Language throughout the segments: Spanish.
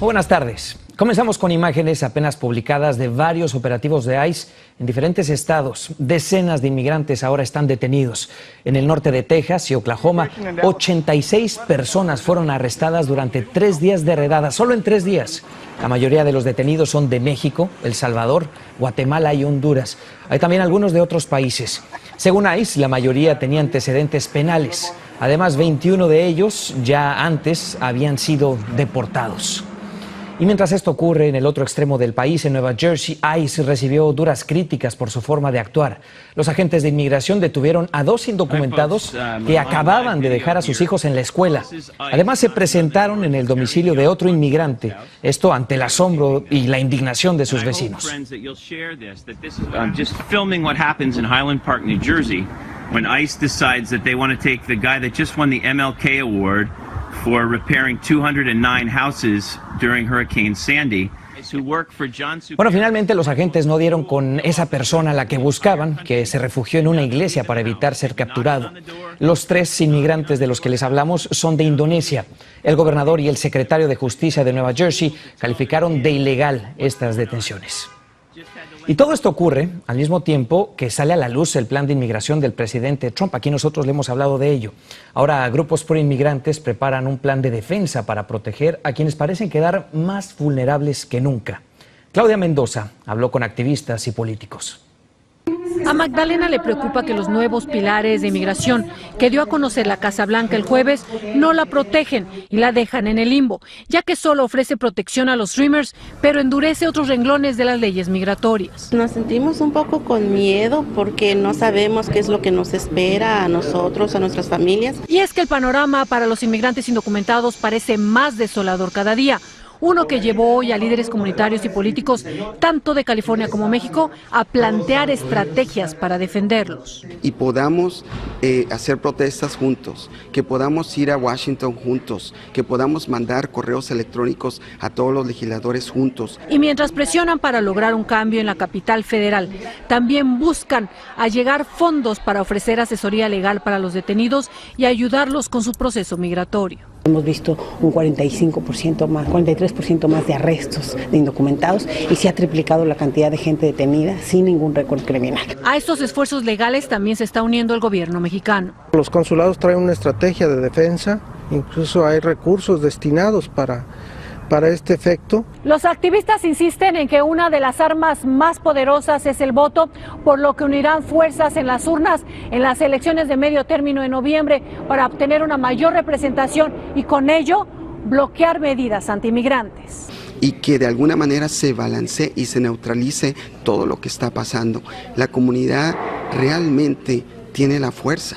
Buenas tardes. Comenzamos con imágenes apenas publicadas de varios operativos de ICE en diferentes estados. Decenas de inmigrantes ahora están detenidos. En el norte de Texas y Oklahoma, 86 personas fueron arrestadas durante 3 días de redada, solo en 3 días. La mayoría de los detenidos son de México, El Salvador, Guatemala y Honduras. Hay también algunos de otros países. Según ICE, la mayoría tenía antecedentes penales. Además, 21 de ellos ya antes habían sido deportados. Y mientras esto ocurre en el otro extremo del país, en Nueva Jersey, ICE recibió duras críticas por su forma de actuar. Los agentes de inmigración detuvieron a 2 indocumentados que acababan de dejar a sus hijos en la escuela. Además, se presentaron en el domicilio de otro inmigrante, esto ante el asombro y la indignación de sus vecinos. When ICE decides that they want to take the guy that just won the MLK Award for repairing 209 houses during Hurricane Sandy. Bueno, finalmente los agentes no dieron con esa persona a la que buscaban, que se refugió en una iglesia para evitar ser capturado. Los 3 inmigrantes de los que les hablamos son de Indonesia. El gobernador y el secretario de Justicia de Nueva Jersey calificaron de ilegal estas detenciones. Y todo esto ocurre al mismo tiempo que sale a la luz el plan de inmigración del presidente Trump. Aquí nosotros le hemos hablado de ello. Ahora, grupos pro-inmigrantes preparan un plan de defensa para proteger a quienes parecen quedar más vulnerables que nunca. Claudia Mendoza habló con activistas y políticos. A Magdalena le preocupa que los nuevos pilares de inmigración que dio a conocer la Casa Blanca el jueves no la protegen y la dejan en el limbo, ya que solo ofrece protección a los Dreamers, pero endurece otros renglones de las leyes migratorias. Nos sentimos un poco con miedo porque no sabemos qué es lo que nos espera a nosotros, a nuestras familias. Y es que el panorama para los inmigrantes indocumentados parece más desolador cada día. Uno que llevó hoy a líderes comunitarios y políticos, tanto de California como México, a plantear estrategias para defenderlos. Y podamos hacer protestas juntos, que podamos ir a Washington juntos, que podamos mandar correos electrónicos a todos los legisladores juntos. Y mientras presionan para lograr un cambio en la capital federal, también buscan allegar fondos para ofrecer asesoría legal para los detenidos y ayudarlos con su proceso migratorio. Hemos visto un 45% más, 43% más de arrestos de indocumentados y se ha triplicado la cantidad de gente detenida sin ningún récord criminal. A estos esfuerzos legales también se está uniendo el gobierno mexicano. Los consulados traen una estrategia de defensa, incluso hay recursos destinados para este efecto. Los activistas insisten en que una de las armas más poderosas es el voto, por lo que unirán fuerzas en las urnas en las elecciones de medio término en noviembre para obtener una mayor representación y con ello bloquear medidas antiinmigrantes. Y que de alguna manera se balancee y se neutralice todo lo que está pasando. La comunidad realmente tiene la fuerza.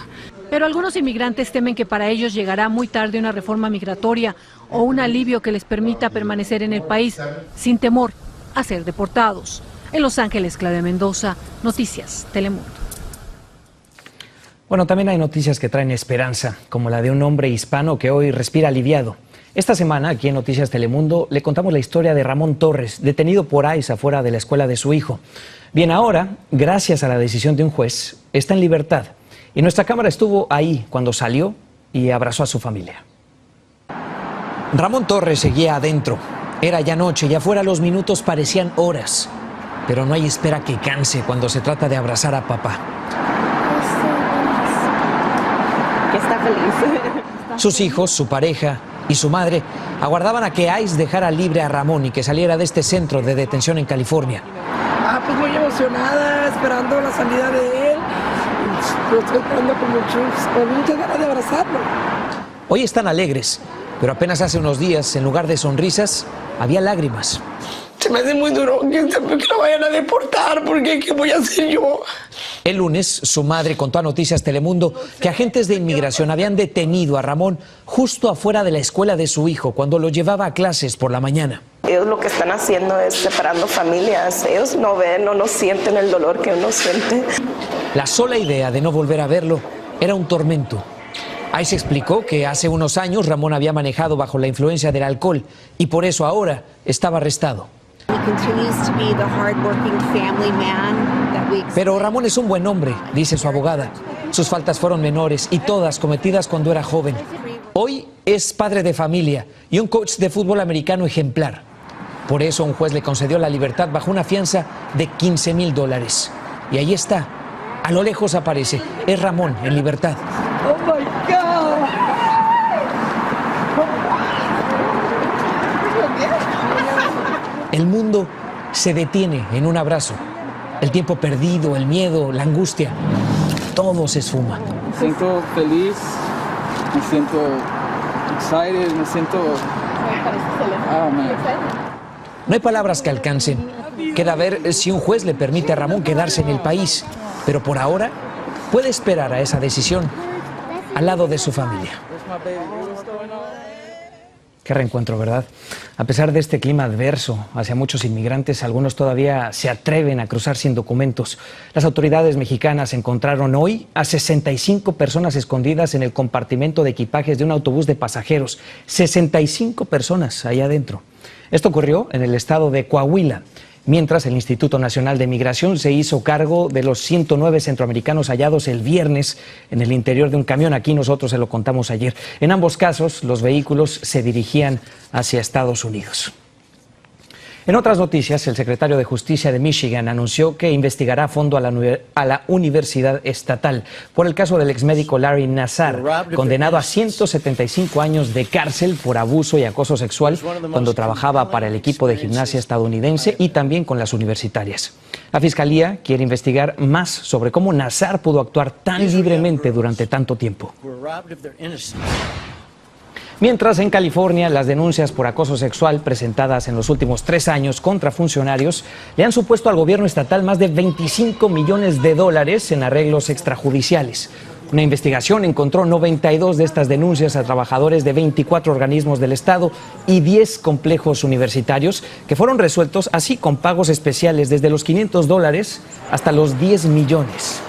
Pero algunos inmigrantes temen que para ellos llegará muy tarde una reforma migratoria o un alivio que les permita permanecer en el país sin temor a ser deportados. En Los Ángeles, Claudia Mendoza, Noticias Telemundo. Bueno, también hay noticias que traen esperanza, como la de un hombre hispano que hoy respira aliviado. Esta semana, aquí en Noticias Telemundo, le contamos la historia de Ramón Torres, detenido por ICE afuera de la escuela de su hijo. Bien, ahora, gracias a la decisión de un juez, está en libertad. Y nuestra cámara estuvo ahí cuando salió y abrazó a su familia. Ramón Torres seguía adentro. Era ya noche y afuera los minutos parecían horas. Pero no hay espera que canse cuando se trata de abrazar a papá. Está feliz. Sus hijos, su pareja y su madre aguardaban a que ICE dejara libre a Ramón y que saliera de este centro de detención en California. Pues muy emocionada, esperando la salida de él. Lo estoy esperando con muchas ganas de abrazarlo. Hoy están alegres, pero apenas hace unos días, en lugar de sonrisas, había lágrimas. Se me hace muy duro que lo vayan a deportar, porque ¿qué voy a hacer yo? El lunes, su madre contó a Noticias Telemundo que agentes de inmigración habían detenido a Ramón justo afuera de la escuela de su hijo cuando lo llevaba a clases por la mañana. Ellos lo que están haciendo es separando familias. Ellos no ven o no sienten el dolor que uno siente. La sola idea de no volver a verlo era un tormento. ICE explicó que hace unos años Ramón había manejado bajo la influencia del alcohol y por eso ahora estaba arrestado. Pero Ramón es un buen hombre, dice su abogada. Sus faltas fueron menores y todas cometidas cuando era joven. Hoy es padre de familia y un coach de fútbol americano ejemplar. Por eso un juez le concedió la libertad bajo una fianza de $15,000. Y ahí está, a lo lejos aparece, es Ramón en libertad. Oh my God. El mundo se detiene en un abrazo. El tiempo perdido, el miedo, la angustia, todo se esfuma. Me siento feliz, me siento excited, me siento... Oh, man. No hay palabras que alcancen. Queda ver si un juez le permite a Ramón quedarse en el país. Pero por ahora puede esperar a esa decisión al lado de su familia. Qué reencuentro, ¿verdad? A pesar de este clima adverso hacia muchos inmigrantes, algunos todavía se atreven a cruzar sin documentos. Las autoridades mexicanas encontraron hoy a 65 personas escondidas en el compartimento de equipajes de un autobús de pasajeros. 65 personas allá adentro. Esto ocurrió en el estado de Coahuila, mientras el Instituto Nacional de Migración se hizo cargo de los 109 centroamericanos hallados el viernes en el interior de un camión. Aquí nosotros se lo contamos ayer. En ambos casos, los vehículos se dirigían hacia Estados Unidos. En otras noticias, el secretario de Justicia de Michigan anunció que investigará a fondo a la universidad estatal por el caso del exmédico Larry Nassar, condenado a 175 años de cárcel por abuso y acoso sexual cuando trabajaba para el equipo de gimnasia estadounidense y también con las universitarias. La Fiscalía quiere investigar más sobre cómo Nassar pudo actuar tan libremente durante tanto tiempo. Mientras en California las denuncias por acoso sexual presentadas en los últimos 3 años contra funcionarios le han supuesto al gobierno estatal más de $25 millones en arreglos extrajudiciales. Una investigación encontró 92 de estas denuncias a trabajadores de 24 organismos del estado y 10 complejos universitarios que fueron resueltos así con pagos especiales desde los $500 hasta los 10 millones.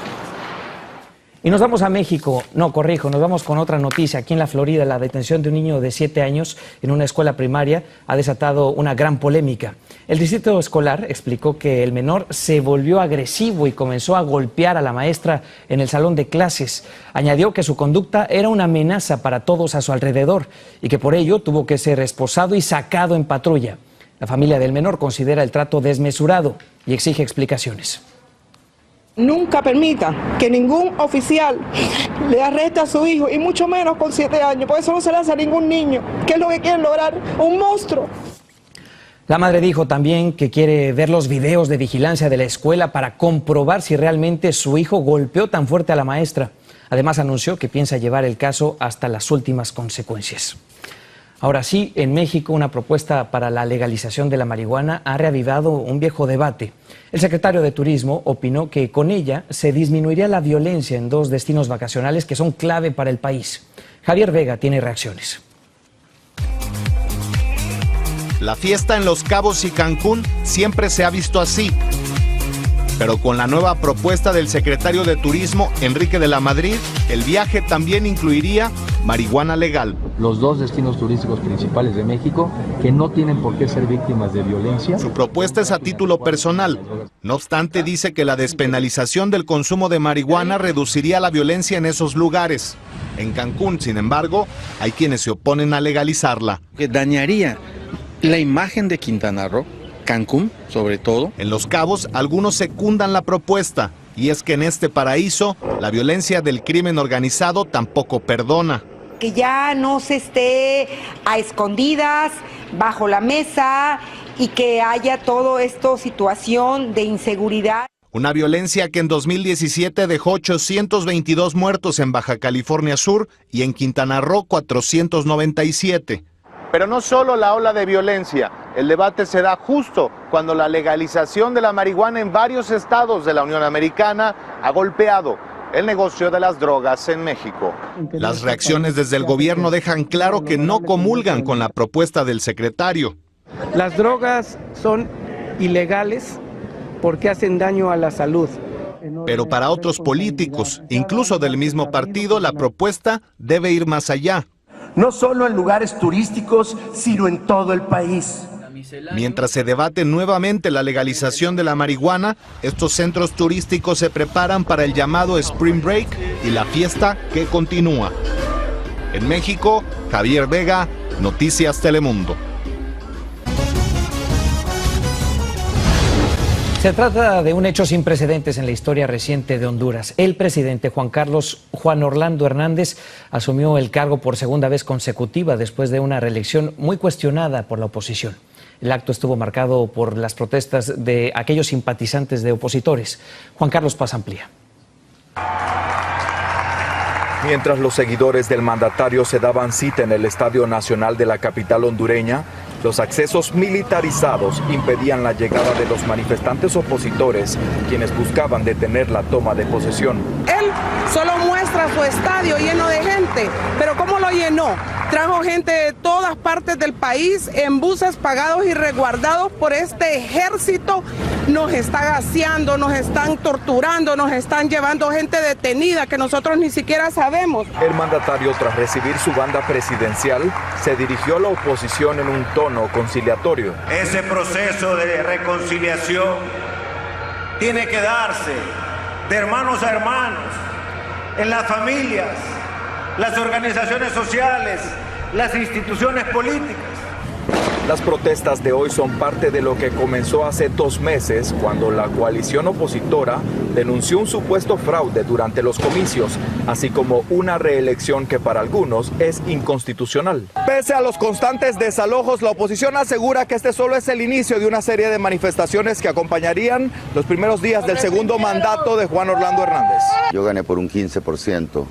Y nos vamos a México, nos vamos con otra noticia. Aquí en la Florida, la detención de un niño de 7 años en una escuela primaria ha desatado una gran polémica. El distrito escolar explicó que el menor se volvió agresivo y comenzó a golpear a la maestra en el salón de clases. Añadió que su conducta era una amenaza para todos a su alrededor y que por ello tuvo que ser esposado y sacado en patrulla. La familia del menor considera el trato desmesurado y exige explicaciones. Nunca permita que ningún oficial le arreste a su hijo, y mucho menos con 7 años, por eso no se le hace a ningún niño. ¿Qué es lo que quieren lograr? Un monstruo. La madre dijo también que quiere ver los videos de vigilancia de la escuela para comprobar si realmente su hijo golpeó tan fuerte a la maestra. Además anunció que piensa llevar el caso hasta las últimas consecuencias. Ahora sí, en México, una propuesta para la legalización de la marihuana ha reavivado un viejo debate. El secretario de Turismo opinó que con ella se disminuiría la violencia en 2 destinos vacacionales que son clave para el país. Javier Vega tiene reacciones. La fiesta en Los Cabos y Cancún siempre se ha visto así. Pero con la nueva propuesta del secretario de Turismo, Enrique de la Madrid, el viaje también incluiría marihuana legal. Los 2 destinos turísticos principales de México que no tienen por qué ser víctimas de violencia. Su propuesta es a título personal. No obstante, dice que la despenalización del consumo de marihuana reduciría la violencia en esos lugares. En Cancún, sin embargo, hay quienes se oponen a legalizarla. Que dañaría la imagen de Quintana Roo, Cancún, sobre todo. En Los Cabos, algunos secundan la propuesta, y es que en este paraíso, la violencia del crimen organizado tampoco perdona. Que ya no se esté a escondidas, bajo la mesa, y que haya todo esto situación de inseguridad. Una violencia que en 2017 dejó 822 muertos en Baja California Sur y en Quintana Roo 497. Pero no solo la ola de violencia, el debate se da justo cuando la legalización de la marihuana en varios estados de la Unión Americana ha golpeado el negocio de las drogas en México. Las reacciones desde el gobierno dejan claro que no comulgan con la propuesta del secretario. Las drogas son ilegales porque hacen daño a la salud. Pero para otros políticos, incluso del mismo partido, la propuesta debe ir más allá. No solo en lugares turísticos, sino en todo el país. Mientras se debate nuevamente la legalización de la marihuana, estos centros turísticos se preparan para el llamado Spring Break y la fiesta que continúa. En México, Javier Vega, Noticias Telemundo. Se trata de un hecho sin precedentes en la historia reciente de Honduras. El presidente Juan Orlando Hernández asumió el cargo por segunda vez consecutiva después de una reelección muy cuestionada por la oposición. El acto estuvo marcado por las protestas de aquellos simpatizantes de opositores. Juan Carlos Paz amplía. Mientras los seguidores del mandatario se daban cita en el Estadio Nacional de la capital hondureña, los accesos militarizados impedían la llegada de los manifestantes opositores, quienes buscaban detener la toma de posesión. Él solo muestra su estadio lleno de gente, pero ¿cómo lo llenó? Trajo gente de todas partes del país en buses pagados y resguardados por este ejército. Nos está gaseando, nos están torturando, nos están llevando gente detenida que nosotros ni siquiera sabemos. El mandatario, tras recibir su banda presidencial, se dirigió a la oposición en un tono conciliatorio. Ese proceso de reconciliación tiene que darse de hermanos a hermanos, en las familias, las organizaciones sociales, las instituciones políticas. Las protestas de hoy son parte de lo que comenzó hace 2 meses, cuando la coalición opositora denunció un supuesto fraude durante los comicios, así como una reelección que para algunos es inconstitucional. Pese a los constantes desalojos, la oposición asegura que este solo es el inicio de una serie de manifestaciones que acompañarían los primeros días del segundo mandato de Juan Orlando Hernández. Yo gané por un 15%.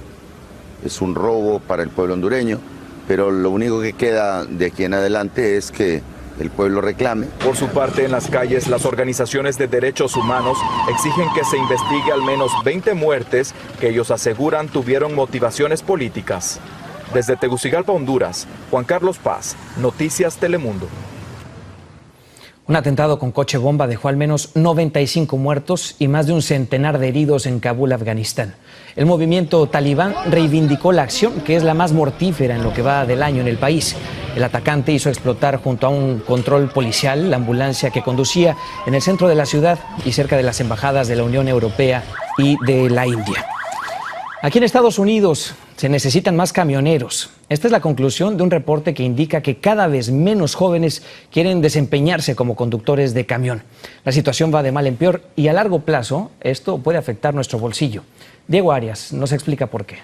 Es un robo para el pueblo hondureño, pero lo único que queda de aquí en adelante es que el pueblo reclame. Por su parte, en las calles, las organizaciones de derechos humanos exigen que se investigue al menos 20 muertes que ellos aseguran tuvieron motivaciones políticas. Desde Tegucigalpa, Honduras, Juan Carlos Paz, Noticias Telemundo. Un atentado con coche bomba dejó al menos 95 muertos y más de un centenar de heridos en Kabul, Afganistán. El movimiento talibán reivindicó la acción, que es la más mortífera en lo que va del año en el país. El atacante hizo explotar junto a un control policial la ambulancia que conducía en el centro de la ciudad y cerca de las embajadas de la Unión Europea y de la India. Aquí en Estados Unidos se necesitan más camioneros. Esta es la conclusión de un reporte que indica que cada vez menos jóvenes quieren desempeñarse como conductores de camión. La situación va de mal en peor y a largo plazo esto puede afectar nuestro bolsillo. Diego Arias nos explica por qué.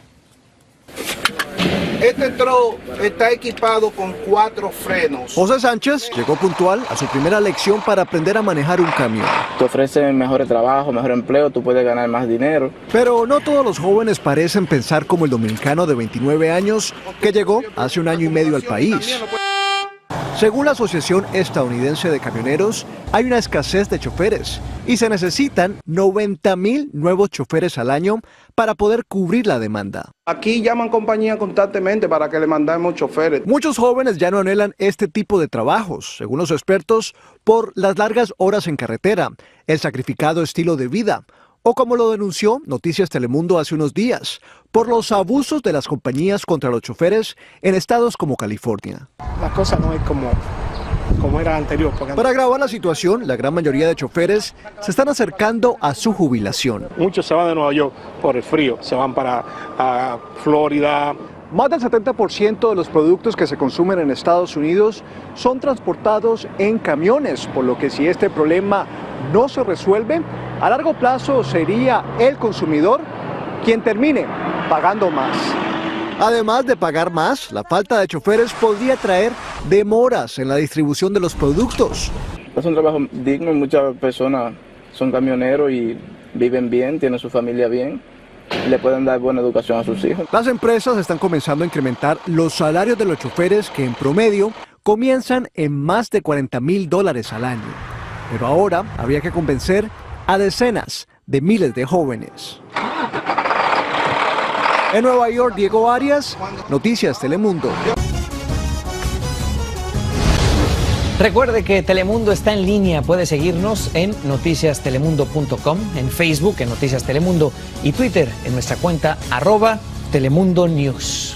Este troll está equipado con 4 frenos. José Sánchez llegó puntual a su primera lección para aprender a manejar un camión. Te ofrecen mejor trabajo, mejor empleo, tú puedes ganar más dinero. Pero no todos los jóvenes parecen pensar como el dominicano de 29 años que llegó hace 1 año y medio al país. Según la Asociación Estadounidense de Camioneros, hay una escasez de choferes y se necesitan 90,000 nuevos choferes al año para poder cubrir la demanda. Aquí llaman compañía constantemente para que le mandemos choferes. Muchos jóvenes ya no anhelan este tipo de trabajos, según los expertos, por las largas horas en carretera, el sacrificado estilo de vida, o como lo denunció Noticias Telemundo hace unos días, por los abusos de las compañías contra los choferes en estados como California. La cosa no es como era anterior. Para agravar la situación, la gran mayoría de choferes se están acercando a su jubilación. Muchos se van de Nueva York por el frío, se van para Florida. Más del 70% de los productos que se consumen en Estados Unidos son transportados en camiones, por lo que si este problema no se resuelve, a largo plazo sería el consumidor quien termine pagando más. Además de pagar más, la falta de choferes podría traer demoras en la distribución de los productos. Es un trabajo digno, muchas personas son camioneros y viven bien, tienen su familia bien. Le pueden dar buena educación a sus hijos. Las empresas están comenzando a incrementar los salarios de los choferes, que en promedio comienzan en más de $40,000 al año. Pero ahora habría que convencer a decenas de miles de jóvenes. En Nueva York, Diego Arias, Noticias Telemundo. Recuerde que Telemundo está en línea. Puede seguirnos en noticiastelemundo.com, en Facebook en Noticias Telemundo y Twitter en nuestra cuenta @TelemundoNews.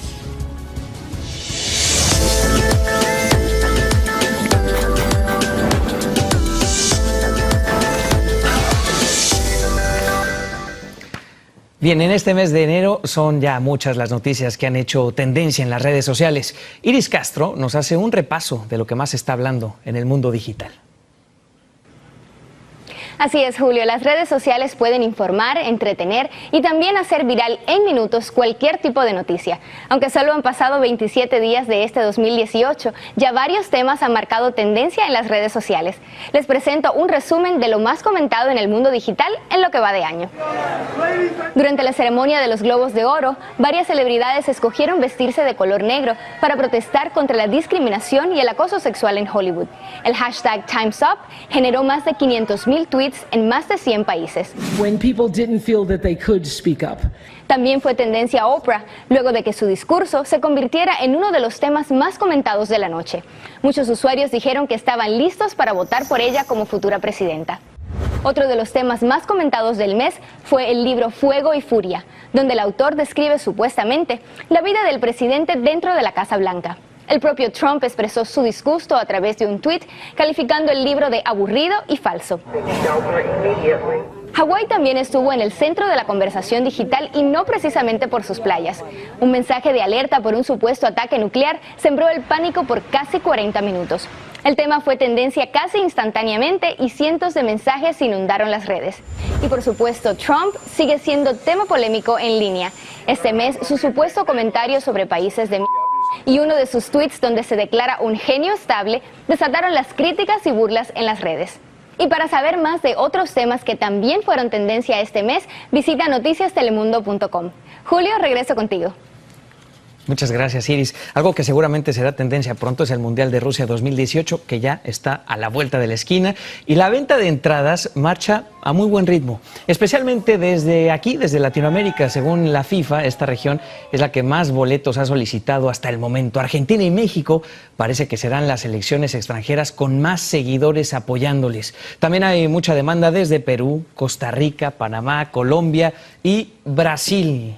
Bien, en este mes de enero son ya muchas las noticias que han hecho tendencia en las redes sociales. Iris Castro nos hace un repaso de lo que más se está hablando en el mundo digital. Así es, Julio. Las redes sociales pueden informar, entretener y también hacer viral en minutos cualquier tipo de noticia. Aunque solo han pasado 27 días de este 2018, ya varios temas han marcado tendencia en las redes sociales. Les presento un resumen de lo más comentado en el mundo digital en lo que va de año. Durante la ceremonia de los Globos de Oro, varias celebridades escogieron vestirse de color negro para protestar contra la discriminación y el acoso sexual en Hollywood. El hashtag Time's Up generó más de 500,000 tweets en más de 100 países. También fue tendencia Oprah, luego de que su discurso se convirtiera en uno de los temas más comentados de la noche. Muchos usuarios dijeron que estaban listos para votar por ella como futura presidenta. Otro de los temas más comentados del mes fue el libro Fuego y Furia, donde el autor describe supuestamente la vida del presidente dentro de la Casa Blanca. El propio Trump expresó su disgusto a través de un tuit, calificando el libro de aburrido y falso. Hawái también estuvo en el centro de la conversación digital y no precisamente por sus playas. Un mensaje de alerta por un supuesto ataque nuclear sembró el pánico por casi 40 minutos. El tema fue tendencia casi instantáneamente y cientos de mensajes inundaron las redes. Y por supuesto, Trump sigue siendo tema polémico en línea. Este mes, su supuesto comentario sobre países de y uno de sus tweets donde se declara un genio estable desataron las críticas y burlas en las redes. Y para saber más de otros temas que también fueron tendencia este mes, visita noticiastelemundo.com. Julio, regreso contigo. Muchas gracias, Iris. Algo que seguramente será tendencia pronto es el Mundial de Rusia 2018, que ya está a la vuelta de la esquina. Y la venta de entradas marcha a muy buen ritmo, especialmente desde aquí, desde Latinoamérica. Según la FIFA, esta región es la que más boletos ha solicitado hasta el momento. Argentina y México parece que serán las selecciones extranjeras con más seguidores apoyándoles. También hay mucha demanda desde Perú, Costa Rica, Panamá, Colombia y Brasil.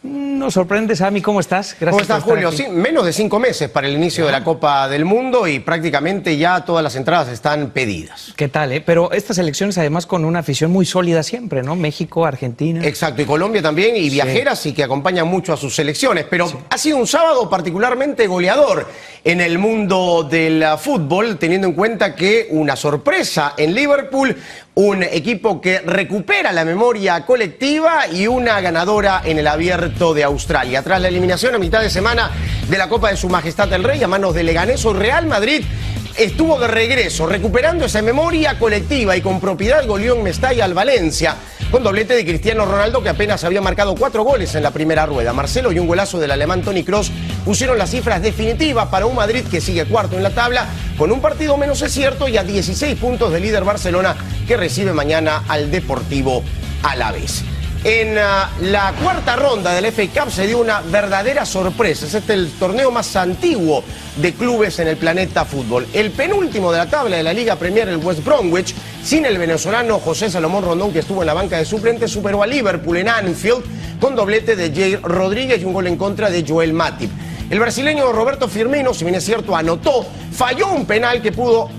Nos sorprende, Sammy, ¿cómo estás? Gracias. ¿Cómo estás, Julio? Sí, menos de 5 meses para el inicio de la Copa del Mundo y prácticamente ya todas las entradas están pedidas. ¿Qué tal, Pero estas elecciones además con una afición muy sólida siempre, ¿no? México, Argentina. Exacto, y Colombia también, y viajeras y que acompañan mucho a sus selecciones. Pero ha sido un sábado particularmente goleador en el mundo del fútbol, teniendo en cuenta que una sorpresa en Liverpool, un equipo que recupera la memoria colectiva y una ganadora en el Abierto de Australia. Tras la eliminación a mitad de semana de la Copa de Su Majestad el Rey a manos de Leganés, el Real Madrid estuvo de regreso, recuperando esa memoria colectiva y con propiedad goleó en Mestalla al Valencia, con doblete de Cristiano Ronaldo, que apenas había marcado 4 goles en la primera rueda. Marcelo y un golazo del alemán Toni Kroos pusieron las cifras definitivas para un Madrid que sigue cuarto en la tabla, con un partido menos es cierto y a 16 puntos del líder Barcelona, que recibe mañana al Deportivo Alavés. En la cuarta ronda del FA Cup se dio una verdadera sorpresa. Es el torneo más antiguo de clubes en el planeta fútbol. El penúltimo de la tabla de la Liga Premier, el West Bromwich, sin el venezolano José Salomón Rondón, que estuvo en la banca de suplentes, superó a Liverpool en Anfield con doblete de Jair Rodríguez y un gol en contra de Joel Matip. El brasileño Roberto Firmino, si bien es cierto, anotó, falló un penal que pudo,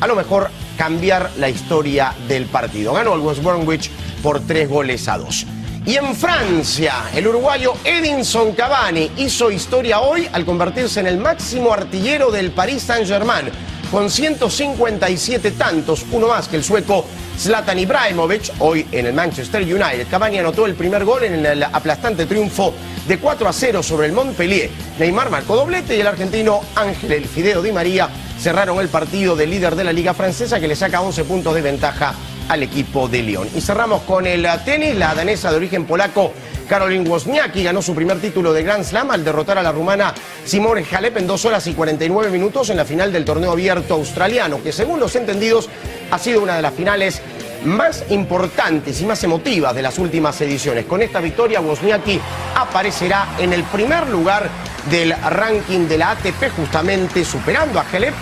a lo mejor, cambiar la historia del partido. Ganó el West Bromwich por 3-2. Y en Francia, el uruguayo Edinson Cavani hizo historia hoy al convertirse en el máximo artillero del Paris Saint-Germain, con 157 tantos, uno más que el sueco Zlatan Ibrahimovic, hoy en el Manchester United. Cavani anotó el primer gol en el aplastante triunfo de 4-0 sobre el Montpellier. Neymar marcó doblete y el argentino Ángel El Fideo Di María cerraron el partido del líder de la Liga Francesa, que le saca 11 puntos de ventaja al equipo de Lyon. Y cerramos con el tenis. La danesa de origen polaco Caroline Wozniacki ganó su primer título de Grand Slam al derrotar a la rumana Simone Halep en 2 horas y 49 minutos en la final del torneo abierto australiano, que según los entendidos ha sido una de las finales más importantes y más emotivas de las últimas ediciones. Con esta victoria, Wozniacki aparecerá en el primer lugar del ranking de la ATP, justamente superando a Halep